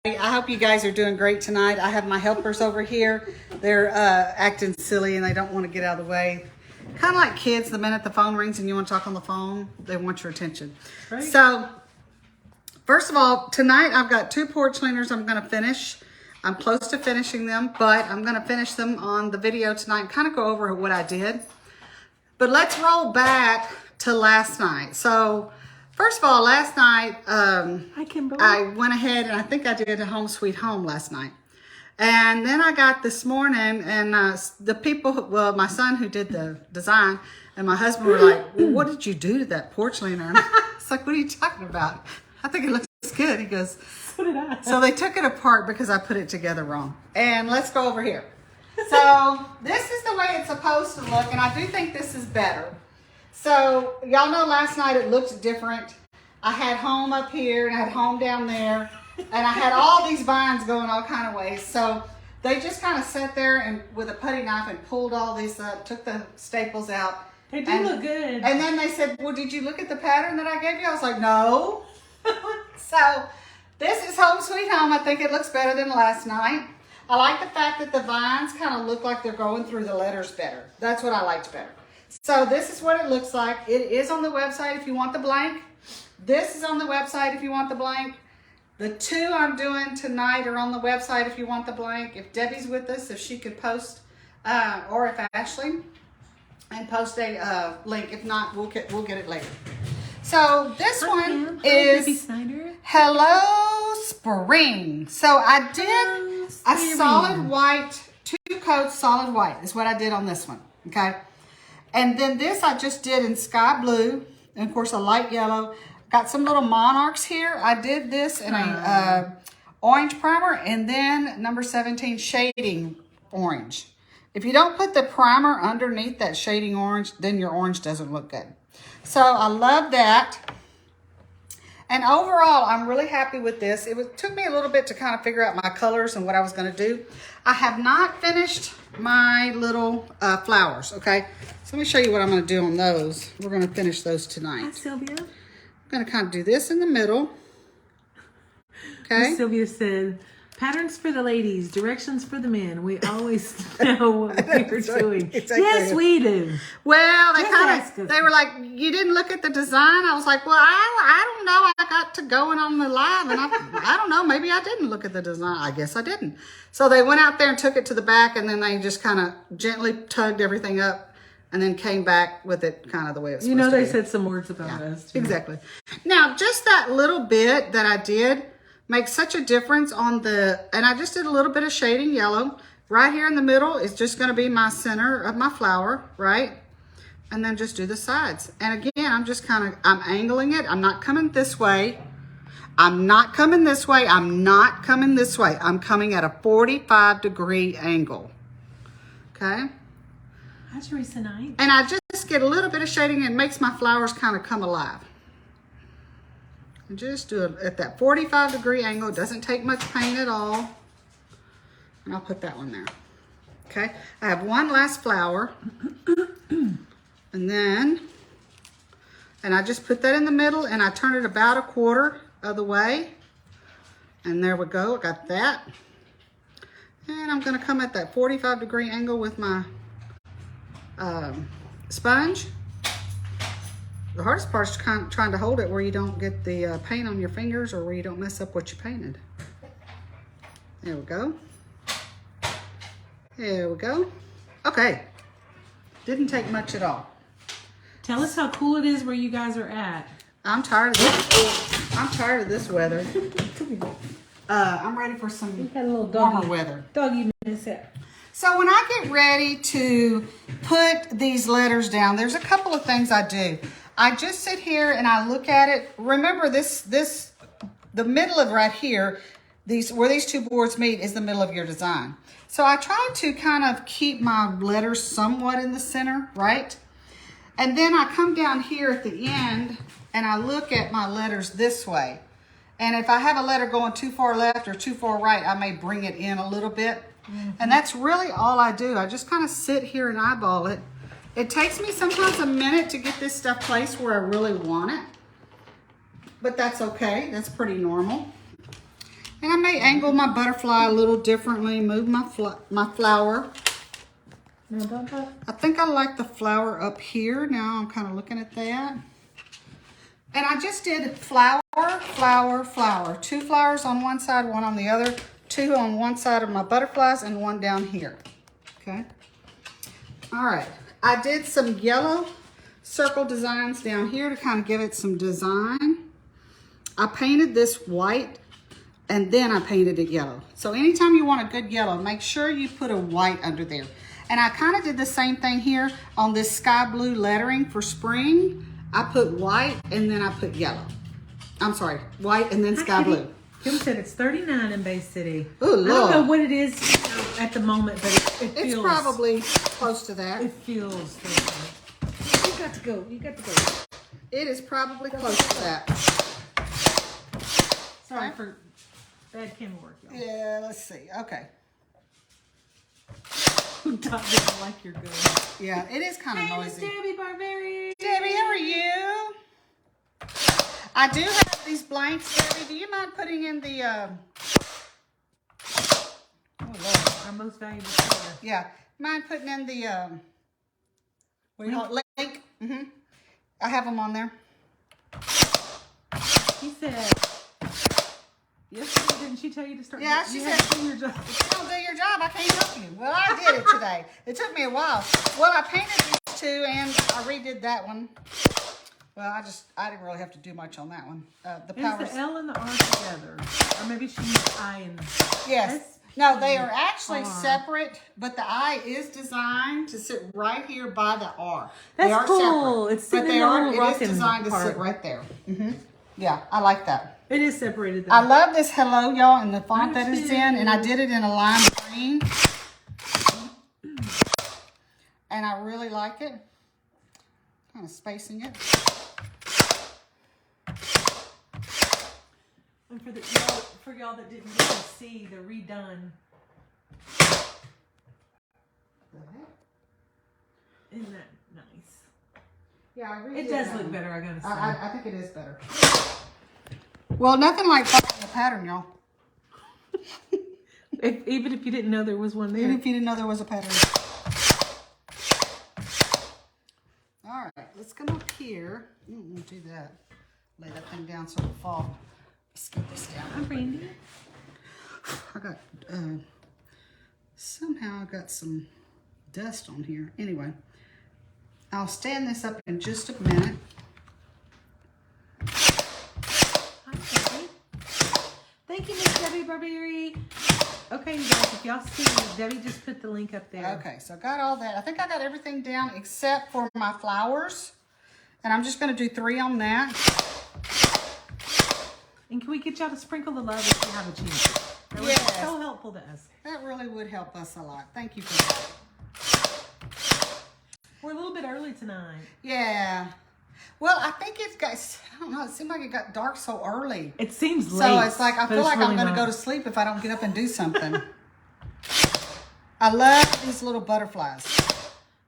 I hope you guys are doing great tonight. I have my helpers over here. They're acting silly and they don't want to get out of the way. Kind of like kids, the minute the phone rings and you want to talk on the phone, they want your attention. Right. So, first of all, tonight I've got 2 porch cleaners I'm going to finish. I'm close to finishing them, but I'm going to finish them on the video tonight and kind of go over what I did. But let's roll back to last night. So, first of all, last night, I went ahead and I think I did a home sweet home last night. And then I got this morning and the people, well, my son who did the design and my husband were like, well, what did you do to that porch cleaner? And I was like, what are you talking about? I think it looks good. He goes, so did I. So they took it apart because I put it together wrong. And let's go over here. So this is the way it's supposed to look. And I do think this is better. So y'all know last night it looked different. I had home up here and I had home down there. And I had all these vines going all kind of ways. So they just kind of sat there and with a putty knife and pulled all these up, took the staples out. They do look good. And then they said, well, did you look at the pattern that I gave you? I was like, no. So this is home sweet home. I think it looks better than last night. I like the fact that the vines kind of look like they're going through the letters better. That's what I liked better. So this is what it looks like. It is on the website if you want the blank. This is on the website if you want the blank. The 2 I'm doing tonight are on the website if you want the blank. If Debbie's with us, if she could post, or if Ashley, and post a link. If not, we'll get it later. So this one is Hello Spring. So I did a solid white, 2 coats solid white is what I did on this one, okay? And then this I just did in sky blue, and of course a light yellow. Got some little monarchs here. I did this in a orange primer and then number 17 shading orange. If you don't put the primer underneath that shading orange, then your orange doesn't look good. So I love that. And overall, I'm really happy with this. It took me a little bit to kind of figure out my colors and what I was going to do. I have not finished my little flowers, okay? So let me show you what I'm going to do on those. We're going to finish those tonight. Hi, Sylvia. I'm going to kind of do this in the middle. Okay. Sylvia said, patterns for the ladies, directions for the men. We always know what we're doing. Exactly. Yes, we do. Well, they were like, you didn't look at the design? I was like, well, I don't know. I got to going on the live and I don't know. Maybe I didn't look at the design. I guess I didn't. So they went out there and took it to the back and then they just kind of gently tugged everything up. And then came back with it kind of the way it's supposed to be. They said some words about us too. Exactly. Now, just that little bit that I did makes such a difference on the, and I just did a little bit of shading yellow. Right here in the middle is just going to be my center of my flower, right? And then just do the sides. And again, I'm just I'm angling it. I'm not coming this way. I'm not coming this way. I'm not coming this way. I'm coming at a 45-degree angle. Okay? Hi, Teresa Knight. And I just get a little bit of shading and it makes my flowers kind of come alive. And just do it at that 45-degree angle. It doesn't take much paint at all. And I'll put that one there. Okay. I have one last flower. And I just put that in the middle and I turn it about a quarter of the way. And there we go. I got that. And I'm going to come at that 45-degree angle with my sponge. The hardest part is trying to hold it where you don't get the paint on your fingers or where you don't mess up what you painted. There we go. There we go. Okay. Didn't take much at all. Tell us how cool it is where you guys are at. I'm tired of this. I'm tired of this weather. I'm ready for some warmer weather. Doggy miss it. So when I get ready to put these letters down, there's a couple of things I do. I just sit here and I look at it. Remember the middle of right here, where these 2 boards meet is the middle of your design. So I try to kind of keep my letters somewhat in the center, right? And then I come down here at the end and I look at my letters this way. And if I have a letter going too far left or too far right, I may bring it in a little bit. Mm-hmm. And that's really all I do. I just kind of sit here and eyeball it. It takes me sometimes a minute to get this stuff placed where I really want it. But that's okay. That's pretty normal. And I may angle my butterfly a little differently, move my flower. I think I like the flower up here. Now I'm kind of looking at that. And I just did flower, flower, flower. 2 flowers on one side, 1 on the other. 2 on one side of my butterflies and 1 down here. Okay. All right. I did some yellow circle designs down here to kind of give it some design. I painted this white and then I painted it yellow. So anytime you want a good yellow, make sure you put a white under there. And I kind of did the same thing here on this sky blue lettering for spring. I put white and then I put yellow. I'm sorry, white and then sky blue. Kim said it's 39 in Bay City. Oh, Lord. I don't know what it is at the moment, but it feels... It's probably close to that. It feels 39. You got to go. You got to go. It is probably close to that. Sorry for bad camera work, y'all. Yeah, let's see. Okay. Who doesn't like your gun? Yeah, it is kind of Hey, noisy. Miss Debbie Barberi. Debbie, how are you? I do have these blanks, Debbie. Do you mind putting in the, oh, Lord. Our most valuable color. Yeah, mind putting in the, what do you call it, link? I have them on there. She said, yesterday, didn't she tell you to start? Yeah, she said, do your job. if you don't do your job, I can't help you. Well, I did it today. It took me a while. Well, I painted these 2 and I redid that one. Well, I didn't really have to do much on that one. The powers. Is the L and the R together? Or maybe she used I and Yes. No, they are actually separate, but the I is designed to sit right here by the R. That's they are cool. separate, It's but sitting in the little it is rocking designed part. to sit right there. Yeah, I like that. It is separated though. I love this hello, y'all, and the font that Me it's in, and I did it in a lime green. And I really like it. Kind of spacing it. And for y'all that didn't get to see the redone. Isn't that nice? Yeah, I really It does look better, I gotta say. I think it is better. Well, nothing like following the pattern, y'all. Even if you didn't know there was one there. Even if you didn't know there was a pattern. All right, let's come up here. We'll do that. Lay that thing down so it'll fall. Let's get this down. I'm Randy. I got, somehow I got some dust on here. Anyway, I'll stand this up in just a minute. Hi, Debbie. Thank you, Miss Debbie Barberi. Okay, you guys, if y'all see, Debbie just put the link up there. Okay, so I got all that. I think I got everything down except for my flowers. And I'm just going to do 3 on that. And can we get y'all to sprinkle the love if you have a chance? That would be so helpful to us. That really would help us a lot. Thank you for that. We're a little bit early tonight. Yeah. Well, I think it's got, I don't know, it seemed like it got dark so early. It seems late. So it's like, I feel like I'm going to go to sleep if I don't get up and do something. I love these little butterflies.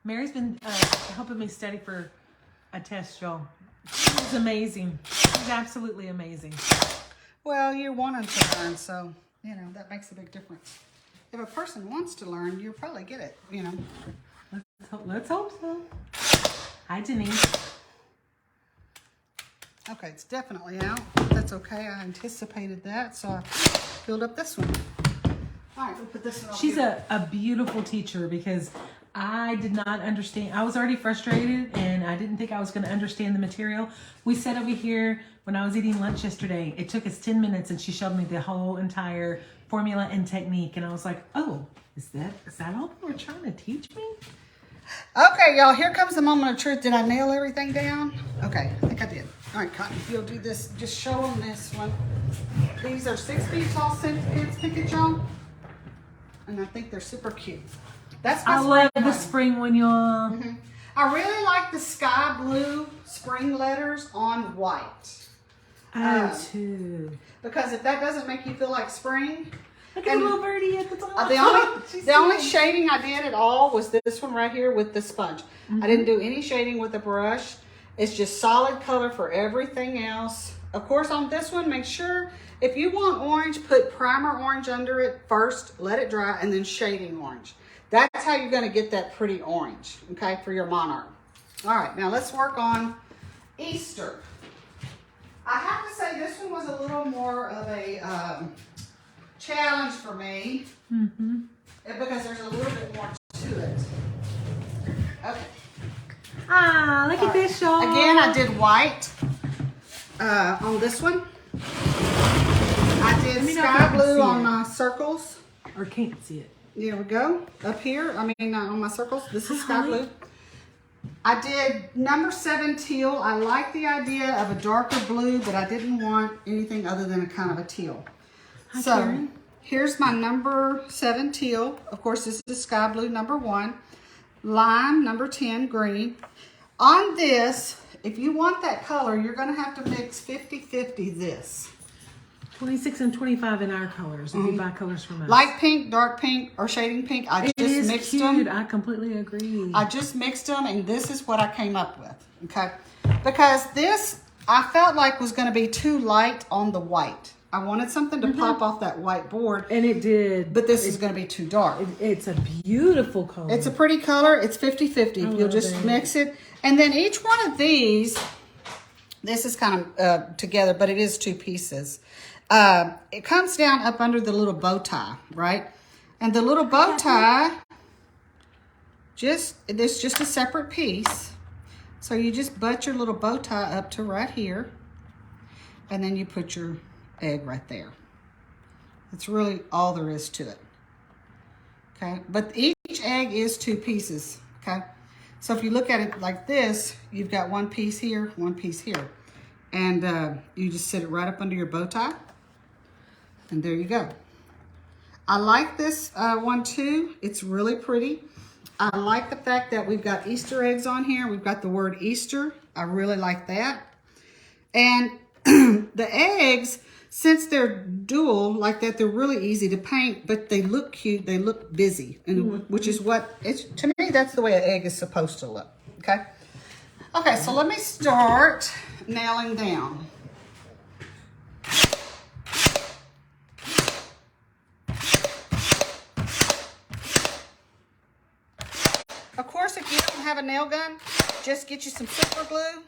Mary's been helping me study for a test, y'all. She's amazing. She's absolutely amazing. Well, you're wanting to learn, so, you know, that makes a big difference. If a person wants to learn, you'll probably get it, you know. Let's hope so. Hi, Denise. Okay, it's definitely out. That's okay. I anticipated that, so I filled up this one. All right, we'll put this one over She's here. a beautiful teacher because I did not understand. I was already frustrated and I didn't think I was going to understand the material. We sat over here when I was eating lunch yesterday. It took us 10 minutes and she showed me the whole entire formula and technique. And I was like, oh, is that all they were trying to teach me? Okay, y'all, here comes the moment of truth. Did I nail everything down? Okay, I think I did. All right, Cotton, if you'll do this, just show them this one. These are 6 feet tall centipedes, picket, y'all. And I think they're super cute. That's my I love spring the one. spring one, y'all. I really like the sky blue spring letters on white. Too. Because if that doesn't make you feel like spring, Look at the little birdie at the top. the only shading I did at all was this one right here with the sponge. I didn't do any shading with the brush. It's just solid color for everything else Of course, on this one, make sure if you want orange, put primer orange under it first, let it dry, and then shading orange. That's how you're gonna get that pretty orange, okay, for your monarch. All right, now let's work on Easter. I have to say this one was a little more of a challenge for me because there's a little bit more to it. Okay. Ah, look at this, y'all. Again, I did white on this one. I did sky blue on my circles. Or can't see it. There we go. Up here, I mean on my circles. This is sky blue. I did number 7 teal. I like the idea of a darker blue, but I didn't want anything other than a kind of a teal. Hi, so Karen. Here's my number 7 teal. Of course, this is sky blue number 1. Lime number 10 green. On this, if you want that color, you're going to have to mix 50-50 this. 26 and 25 in our colors. If you buy colors from us. Light pink, dark pink, or shading pink. I just mixed them. I completely agree. I just mixed them, and this is what I came up with. Okay, because this I felt like was going to be too light on the white. I wanted something to pop off that white board, and it did. But this is going to be too dark. It's a beautiful color. It's a pretty color. It's 50-50. You'll just mix it, and then each one of these. This is kind of together, but it is 2 pieces. It comes down up under the little bow tie, right? And the little bow tie, it's just a separate piece. So you just butt your little bow tie up to right here. And then you put your egg right there. That's really all there is to it. Okay, but each egg is 2 pieces, okay? So if you look at it like this, you've got 1 piece here, 1 piece here. And you just sit it right up under your bow tie. And there you go. I like this one too. It's really pretty. I like the fact that we've got Easter eggs on here. We've got the word Easter. I really like that. And the eggs, since they're dual like that, they're really easy to paint, but they look cute. They look busy, and which is what it's, to me, that's the way an egg is supposed to look. Okay. Okay, so let me start nailing down. Of course, if you don't have a nail gun, just get you some super glue,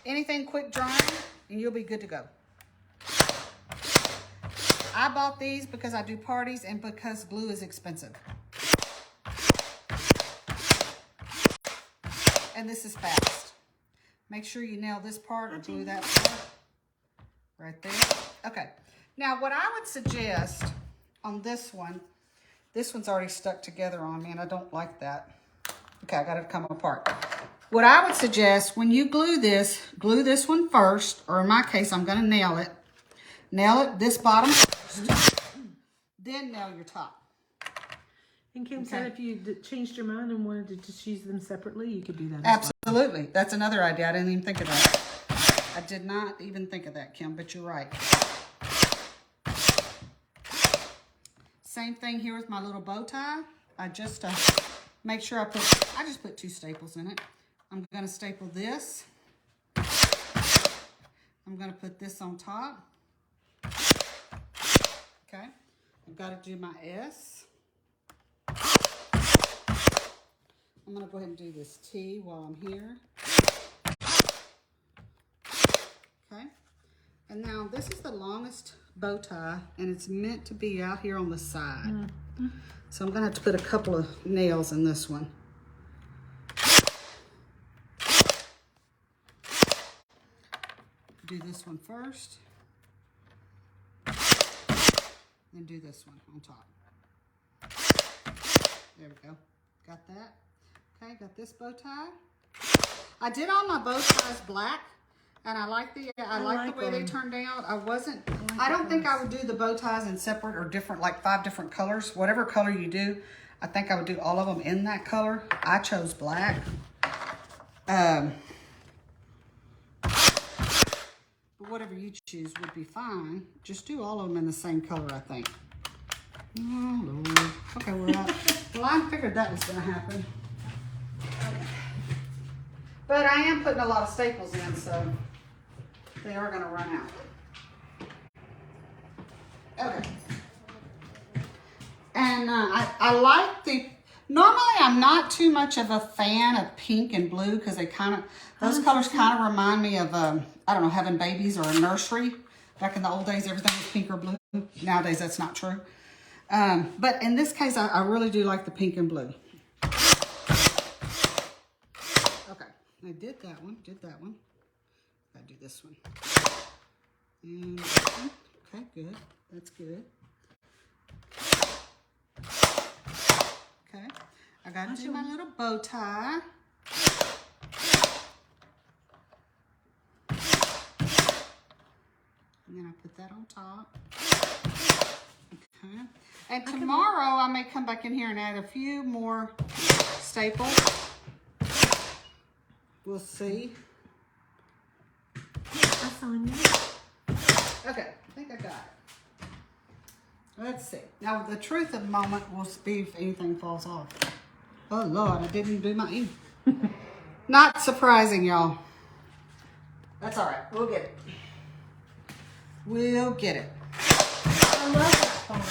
anything quick drying, and you'll be good to go. I bought these because I do parties and because glue is expensive. And this is fast. Make sure you nail this part or glue that part right there. Okay. Now, what I would suggest on this one's already stuck together on me, and I don't like that. Okay, I got it to come apart. What I would suggest, when you glue this one first, or in my case, I'm going to nail it. Nail it this bottom first, then nail your top. And Kim said if you changed your mind and wanted to just use them separately, you could do that as Absolutely. Well. That's another idea. I didn't even think of that. I did not even think of that, Kim, but you're right. Same thing here with my little bow tie. I just make sure I just put 2 staples in it. I'm going to staple this. I'm going to put this on top. Okay. I've got to do my S. I'm going to go ahead and do this T while I'm here. Okay. And now this is the longest bow tie, and it's meant to be out here on the side. So I'm going to have to put a couple of nails in this one. Do this one first. Then do this one on top. There we go. Got that? Okay, got this bow tie. I did all my bow ties black, and I like the way they turned out. I don't think I would do the bow ties in separate or different, like 5 different colors. Whatever color you do, I think I would do all of them in that color. I chose black. But whatever you choose would be fine. Just do all of them in the same color, I think. Oh, Lord. Okay, we're out. Well, I figured that was going to happen. But I am putting a lot of staples in, so They are gonna run out. Okay. And I like normally I'm not too much of a fan of pink and blue because they those colors kind of remind me of, I don't know, having babies or a nursery. Back in the old days, everything was pink or blue. Nowadays, that's not true. But in this case, I really do like the pink and blue. Okay, I did that one. Gotta do this one. And this one. Okay, good. That's good. Okay, I gotta do my little bow tie. And then I put that on top. Okay. And tomorrow I may come back in here and add a few more staples. We'll see. That's on you. Okay, I think I got it. Let's see. Now the truth of the moment will be if anything falls off. Oh Lord, I didn't do my E. Not surprising, y'all. That's all right. We'll get it. We'll get it. I love that font.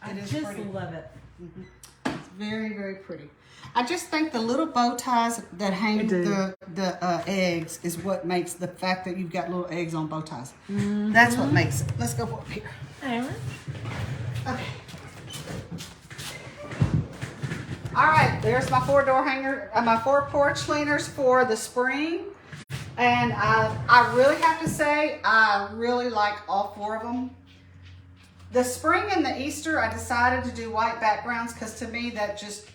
I just pretty. love it. Mm-hmm. It's very, very pretty. I just think the little bow ties that hang the eggs is what makes the fact that you've got little eggs on bow ties. Mm-hmm. That's what makes it. Let's go up here. Aaron. Okay. All right, there's my 4 door hanger, my 4 porch cleaners for the spring. And I really have to say, I really like all 4 of them. The spring and the Easter, I decided to do white backgrounds because to me that just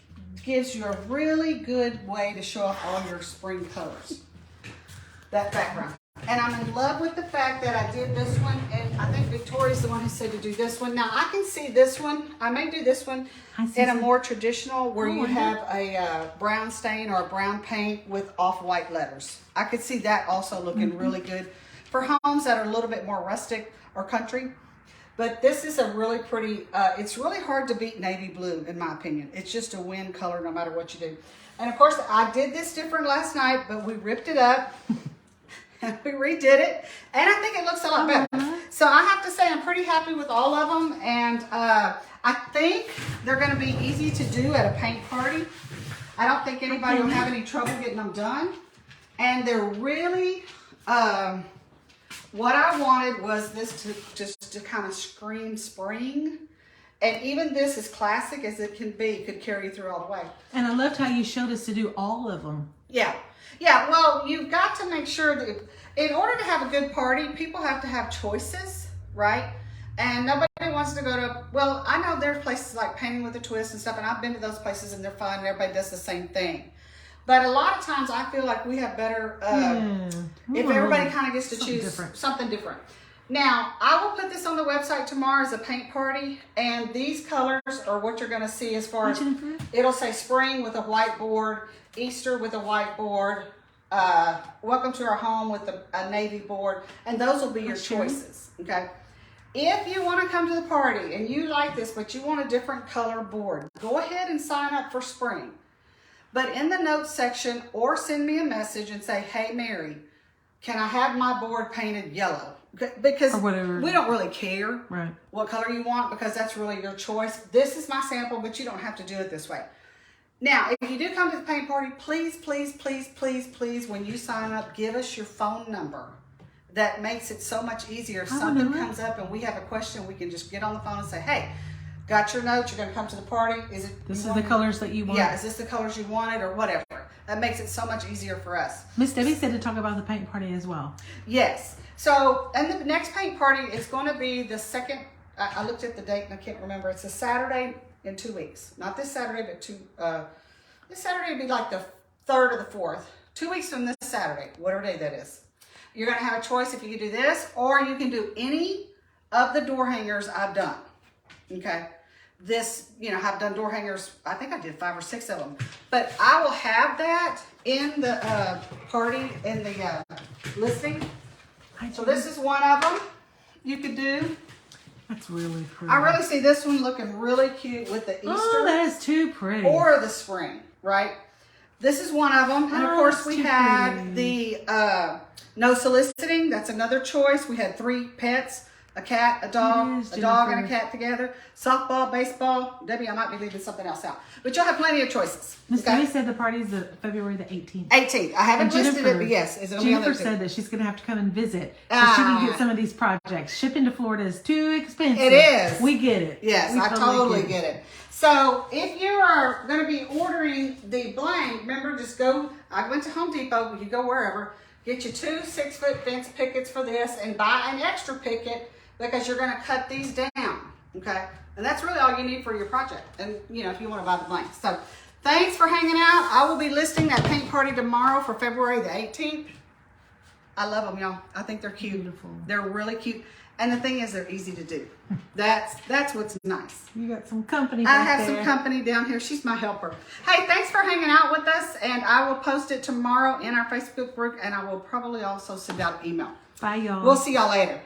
gives you a really good way to show off all your spring colors. That background. And I'm in love with the fact that I did this one, and I think Victoria's the one who said to do this one. Now I can see this one. I may do this one in a more traditional where you have a brown stain or a brown paint with off-white letters. I could see that also looking really good for homes that are a little bit more rustic or country. But this is a really pretty, it's really hard to beat navy blue in my opinion. It's just a win color no matter what you do. And of course I did this different last night, but we ripped it up. And we redid it, and I think it looks a lot better. So I have to say I'm pretty happy with all of them, and I think they're going to be easy to do at a paint party. I don't think anybody will have any trouble getting them done. And they're really, what I wanted was this to kind of scream spring. And even this, as classic as it can be, could carry you through all the way. And I loved how you showed us to do all of them. Yeah. Yeah, well, you've got to make sure that in order to have a good party, people have to have choices, right? And nobody wants to go to, well, I know there's places like Painting with a Twist and stuff, and I've been to those places and they're fun and everybody does the same thing. But a lot of times I feel like we have better, if everybody kind of gets to choose something different. Now, I will put this on the website tomorrow as a paint party, and these colors are what you're going to see as far as, it'll say spring with a whiteboard, Easter with a whiteboard, welcome to our home with a navy board, and those will be your choices, okay? If you want to come to the party and you like this, but you want a different color board, go ahead and sign up for spring. But in the notes section, or send me a message and say, hey, Mary, can I have my board painted yellow? Because we don't really care what color you want, because that's really your choice. This is my sample, but you don't have to do it this way. Now, if you do come to the paint party, please, please, please, please, please, when you sign up, give us your phone number. That makes it so much easier. If something comes up and we have a question, we can just get on the phone and say, hey, got your notes, you're going to come to the party. This is the colors that you want? Yeah, is this the colors you wanted or whatever? That makes it so much easier for us. Miss Debbie said to talk about the paint party as well. Yes. So, and the next paint party is going to be the second, I looked at the date and I can't remember. It's a Saturday in 2 weeks. Not this Saturday, but this Saturday would be like the 3rd or the 4th. 2 weeks from this Saturday, whatever day that is. You're going to have a choice if you can do this, or you can do any of the door hangers I've done. Okay. This, I've done door hangers, I think I did 5 or 6 of them. But I will have that in the party, in the listing. So this is one of them you could do. That's really pretty. I really see this one looking really cute with the Easter. Oh, that is too pretty. Or the spring, right? This is one of them. And of course we had the no soliciting. That's another choice. We had 3 pets, a cat, a dog, Yes, a dog and a Jennifer. cat together. Softball, baseball. Debbie, I might be leaving something else out. But you'll have plenty of choices. Miss Okay? Debbie said the party's February the 18th. 18th. I haven't And listed it, but yes, it's going to be on Jennifer there too. said that she's going to have to come and visit so she can get some of these projects. Shipping to Florida is too expensive. It is. We get it. Yes, We I totally get it. So if you are going to be ordering the blank, remember, just go, I went to Home Depot, you go wherever, get you 2 6-foot fence pickets for this and buy an extra picket because you're going to cut these down, okay? And that's really all you need for your project. And, you know, if you want to buy the blank. So thanks for hanging out. I will be listing that paint party tomorrow for February the 18th. I love them, y'all. I think they're cute. Beautiful. They're really cute. And the thing is, they're easy to do. That's what's nice. You got some company I back have there. some company down here. She's my helper. Hey, thanks for hanging out with us. And I will post it tomorrow in our Facebook group. And I will probably also send out an email. Bye, y'all. We'll see y'all later.